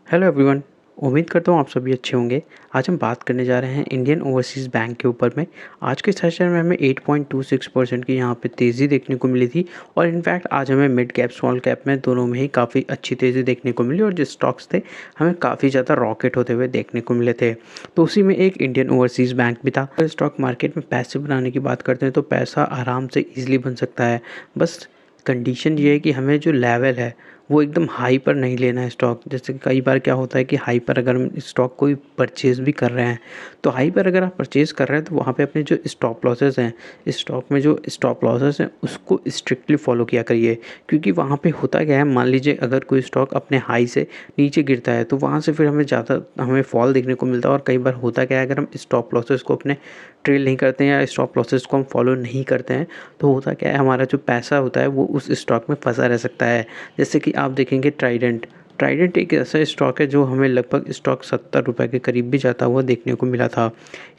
Hello everyone. उम्मीद करता हूँ आप सभी अच्छे होंगे। आज हम बात करने जा रहे हैं इंडियन ओवरसीज़ बैंक के ऊपर में। आज के सेशन में हमें 8.26% की यहाँ पे तेज़ी देखने को मिली थी और इनफैक्ट आज हमें मिड कैप स्मॉल कैप में दोनों में ही काफ़ी अच्छी तेज़ी देखने को मिली और जो स्टॉक्स थे हमें काफ़ी ज़्यादा रॉकेट होते हुए देखने को मिले थे। तो उसी में एक इंडियन ओवरसीज़ बैंक भी था। अगर स्टॉक मार्केट में पैसे बनाने की बात करते हैं तो पैसा आराम से ईजिली बन सकता है। बस कंडीशन ये है कि हमें जो लेवल है वो एकदम हाई पर नहीं लेना है स्टॉक। जैसे कि कई बार क्या होता है कि हाई पर अगर हम स्टॉक कोई परचेज़ भी कर रहे हैं तो हाई पर अगर आप परचेज़ कर रहे हैं तो वहाँ पे अपने जो स्टॉप लॉसेस हैं, स्टॉक में जो स्टॉप लॉसेस हैं उसको स्ट्रिक्टली फॉलो किया करिए। क्योंकि वहाँ पे होता क्या है, मान लीजिए अगर कोई स्टॉक अपने हाई से नीचे गिरता है तो वहाँ से फिर हमें फॉल देखने को मिलता है। और कई बार होता क्या है, अगर हम स्टॉप लॉसेस को अपने ट्रेल नहीं करते हैं या स्टॉप लॉसेस को हम फॉलो नहीं करते हैं तो होता क्या है, हमारा जो पैसा होता है वो उस स्टॉक में फंसा रह सकता है। जैसे कि आप देखेंगे ट्राइडेंट एक ऐसा स्टॉक है जो हमें लगभग स्टॉक 70 रुपये के करीब भी जाता हुआ देखने को मिला था।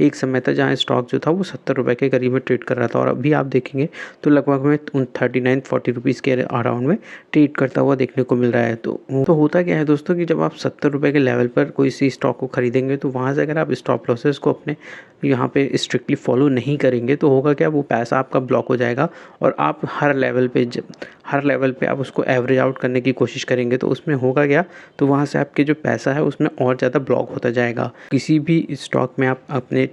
एक समय था जहाँ स्टॉक जो था वो 70 रुपये के करीब में ट्रेड कर रहा था और अभी आप देखेंगे तो लगभग हमें 39-40 रुपीज़ के अराउंड में ट्रेड करता हुआ देखने को मिल रहा है। तो होता क्या है दोस्तों कि जब आप 70 रुपये के लेवल पर कोई सी स्टॉक को खरीदेंगे तो वहाँ से अगर आप स्टॉप लॉसेस को अपने यहाँ पे स्ट्रिक्टली फॉलो नहीं करेंगे तो होगा क्या, वो पैसा आपका ब्लॉक हो जाएगा और आप हर लेवल पे आप उसको एवरेज आउट करने की कोशिश करेंगे तो उसमें होगा क्या, तो वहाँ से आपके जो पैसा है उसमें और ज़्यादा ब्लॉक होता जाएगा। किसी भी स्टॉक में आप अपने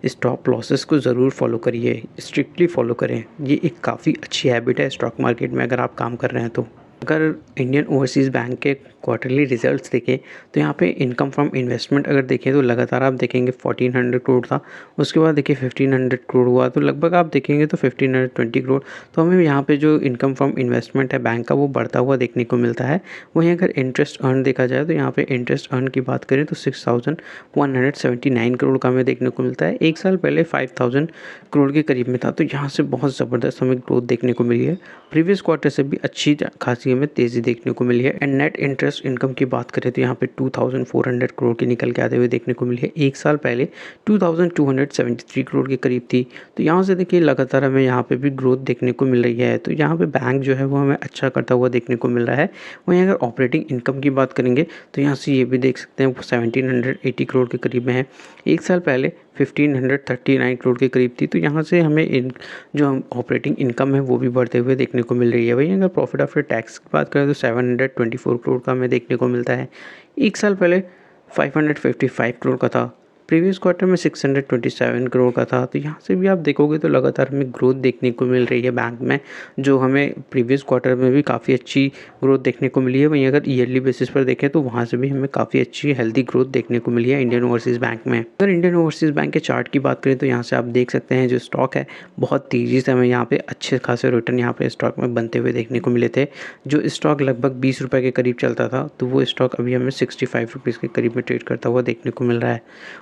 स्टॉप लॉसेस को ज़रूर फॉलो करिए, स्ट्रिक्टली फॉलो करें। ये एक काफ़ी अच्छी हैबिट है स्टॉक मार्केट में अगर आप काम कर रहे हैं तो। अगर इंडियन ओवरसीज़ बैंक के क्वार्टरली रिजल्ट्स देखें तो यहाँ पे इनकम फ्रॉम इन्वेस्टमेंट अगर देखें तो लगातार आप देखेंगे 1400 करोड़ था, उसके बाद देखिए 1500 करोड़ हुआ, तो लगभग आप देखेंगे तो 1520 करोड़। तो हमें यहाँ पे जो इनकम फ्रॉम इन्वेस्टमेंट है बैंक का वो बढ़ता हुआ देखने को मिलता है। वहीं अगर इंटरेस्ट अर्न देखा जाए तो यहाँ पे इंटरेस्ट अर्न की बात करें तो 6179 करोड़ का हमें देखने को मिलता है। एक साल पहले 5000 करोड़ के करीब में था, तो यहाँ से बहुत ज़बरदस्त हमें ग्रोथ देखने को मिली है। प्रीवियस क्वार्टर से भी अच्छी खासी हमें तेज़ी देखने को मिली है। एंड नेट इंटरेस्ट इनकम की बात करें तो यहाँ पे 2400 करोड़ की निकल के आते हुए देखने को मिली है। एक साल पहले 2273 करोड़ के करीब थी। तो यहाँ से देखिए लगातार हमें यहाँ पे भी ग्रोथ देखने को मिल रही है। तो यहाँ पे बैंक जो है वो हमें अच्छा करता हुआ देखने को मिल रहा है। वहीं अगर ऑपरेटिंग इनकम की बात करेंगे तो यहाँ से ये भी देख सकते हैं वो 1780 करोड़ के करीब में है। एक साल पहले 1539 करोड़ के करीब थी। तो यहाँ से हमें जो हम ऑपरेटिंग इनकम है वो भी बढ़ते हुए देखने को मिल रही है। वहीं अगर प्रॉफिट आफ्टर टैक्स की बात करें तो 724 करोड़ का हमें देखने को मिलता है। एक साल पहले 555 करोड़ का था, प्रीवियस क्वार्टर में 627 करोड़ का था। तो यहाँ से भी आप देखोगे तो लगातार हमें ग्रोथ देखने को मिल रही है बैंक में, जो हमें प्रीवियस क्वार्टर में भी काफ़ी अच्छी ग्रोथ देखने को मिली है। वहीं अगर ईयरली बेसिस पर देखें तो वहाँ से भी हमें काफ़ी अच्छी हेल्दी ग्रोथ देखने को मिली है इंडियन ओवरसीज़ बैंक में। अगर इंडियन ओवरसीज़ बैंक के चार्ट की बात करें तो यहाँ से आप देख सकते हैं जो स्टॉक है बहुत तेज़ी से हमें यहाँ पे अच्छे खासे रिटर्न यहाँ पे स्टॉक में बनते हुए देखने को मिले थे। जो स्टॉक लगभग 20 रुपये के करीब चलता था तो वो स्टॉक अभी हमें 65 रुपीज़ के करीब में ट्रेड करता हुआ देखने को मिल रहा है।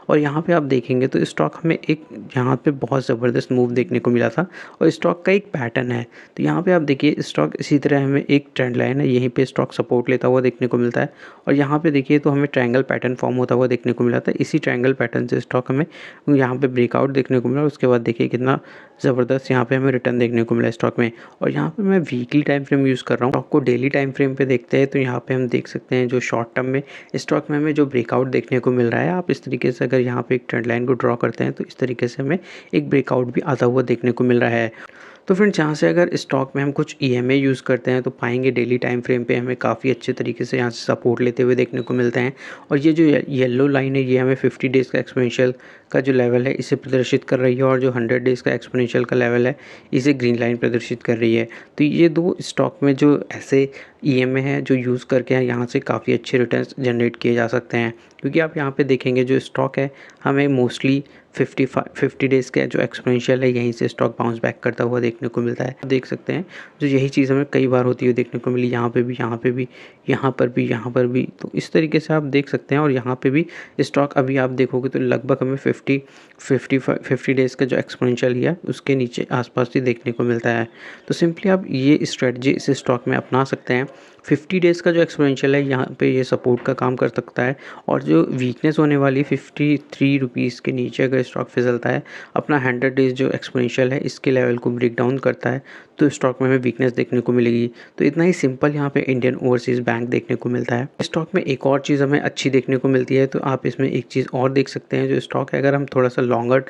और यहाँ पे आप देखेंगे तो स्टॉक हमें एक यहाँ पे बहुत ज़बरदस्त मूव देखने को मिला था और स्टॉक का एक पैटर्न है। तो यहाँ पे आप देखिए स्टॉक इसी तरह हमें एक ट्रेंड लाइन है, यहीं पे स्टॉक सपोर्ट लेता हुआ देखने को मिलता है और यहाँ पे देखिए तो हमें ट्रायंगल पैटर्न फॉर्म होता हुआ देखने को मिला था। इसी ट्रायंगल पैटर्न से स्टॉक हमें यहाँ पे ब्रेकआउट देखने को मिला। उसके बाद देखिए कितना ज़बरदस्त यहाँ पे हमें रिटर्न देखने को मिला स्टॉक में। और यहाँ पे मैं वीकली टाइम फ्रेम यूज़ कर रहा हूँ, स्टॉक को डेली टाइम फ्रेम पे देखते हैं तो यहाँ पे हम देख सकते हैं जो शॉर्ट टर्म में स्टॉक में हमें जो ब्रेकआउट देखने को मिल रहा है। आप इस तरीके से अगर यहाँ पे एक ट्रेंड लाइन को ड्रॉ करते हैं तो इस तरीके से हमें एक ब्रेकआउट भी आता हुआ देखने को मिल रहा है। तो फ्रेंड्स यहाँ से अगर स्टॉक में हम कुछ ईएमए यूज़ करते हैं तो पाएंगे डेली टाइम फ्रेम पे हमें काफ़ी अच्छे तरीके से यहाँ से सपोर्ट लेते हुए देखने को मिलते हैं। और ये जो येलो लाइन है ये हमें 50 डेज़ का एक्सपोनेंशियल का जो लेवल है इसे प्रदर्शित कर रही है और जो 100 डेज़ का एक्सपोनेंशियल का लेवल है इसे ग्रीन लाइन प्रदर्शित कर रही है। तो ये दो स्टॉक में जो ऐसे ईएमए है जो यूज़ करके यहाँ से काफ़ी अच्छे रिटर्न्स जनरेट किए जा सकते हैं। क्योंकि आप यहाँ पे देखेंगे जो स्टॉक है हमें मोस्टली 50 डेज़ का जो एक्सपोनेंशियल है यहीं से स्टॉक बाउंस बैक करता हुआ देखने को मिलता है। देख सकते हैं जो यही चीज़ हमें कई बार होती हुई देखने को मिली, यहाँ पे भी, यहाँ पे भी, यहाँ पर भी, यहाँ पर भी। तो इस तरीके से आप देख सकते हैं और यहाँ पे भी स्टॉक अभी आप देखोगे तो लगभग हमें 50 डेज़ का जो एक्सपोनेंशियल है उसके नीचे आसपास ही देखने को मिलता है। तो सिंपली आप ये स्ट्रेटजी इस स्टॉक में अपना सकते हैं। 50 डेज़ का जो एक्सपोनेंशियल है यहाँ पे ये सपोर्ट का काम कर सकता है और जो वीकनेस होने वाली 53 रुपीज़ के नीचे अगर स्टॉक फिसलता है, अपना 100 डेज़ जो एक्सपोनेंशियल है इसके लेवल को ब्रेक डाउन करता है, तो स्टॉक में हमें वीकनेस देखने को मिलेगी। तो इतना ही सिंपल यहाँ पे इंडियन ओवरसीज़ बैंक देखने को मिलता है। स्टॉक में एक और चीज़ हमें अच्छी देखने को मिलती है, तो आप इसमें एक चीज़ और देख सकते हैं। जो स्टॉक है, अगर हम थोड़ा सा लॉन्गर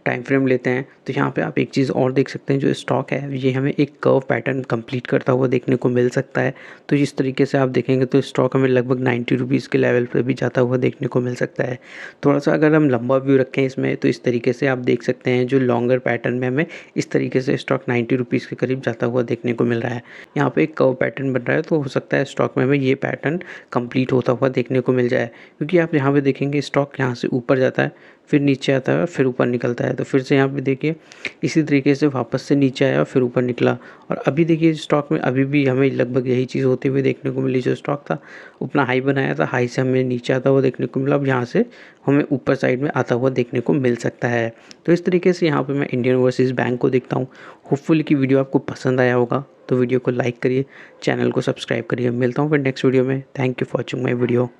टाइम फ्रेम लेते हैं तो यहाँ पे आप एक चीज़ और देख सकते हैं। जो स्टॉक है ये हमें एक कर्व पैटर्न कंप्लीट करता हुआ देखने को मिल सकता है। तो इस तरीके से आप देखेंगे तो स्टॉक हमें लगभग 90 रुपीज़ के लेवल पर भी जाता हुआ देखने को मिल सकता है। थोड़ा सा अगर हम लंबा व्यू रखें इसमें, तो इस तरीके से आप देख सकते हैं जो लॉन्गर पैटर्न में हमें इस तरीके से स्टॉक 90 रुपीज़ के करीब जाता हुआ देखने को मिल रहा है। यहाँ पे एक कर्व पैटर्न बन रहा है, तो हो सकता है स्टॉक में हमें ये पैटर्न कंप्लीट होता हुआ देखने को मिल जाए, क्योंकि आप यहाँ पे देखेंगे स्टॉक यहाँ से ऊपर जाता है, फिर नीचे आता है और फिर ऊपर निकलता है। तो फिर से यहाँ पे देखिए इसी तरीके से वापस से नीचे आया और फिर ऊपर निकला, और अभी देखिए स्टॉक में अभी भी हमें लगभग यही चीज़ होती हुई देखने को मिली। जो स्टॉक था अपना हाई बनाया था, हाई से हमें नीचे आता हुआ देखने को मिला, अब यहाँ से हमें ऊपर साइड में आता हुआ देखने को मिल सकता है। तो इस तरीके से यहाँ पे मैं इंडियन ओवरसीज़ बैंक को देखता हूँ। होपफुली कि वीडियो आपको पसंद आया होगा, तो वीडियो को लाइक करिए, चैनल को सब्सक्राइब करिए। मिलता हूँ फिर नेक्स्ट वीडियो में। Thank you for watching my video.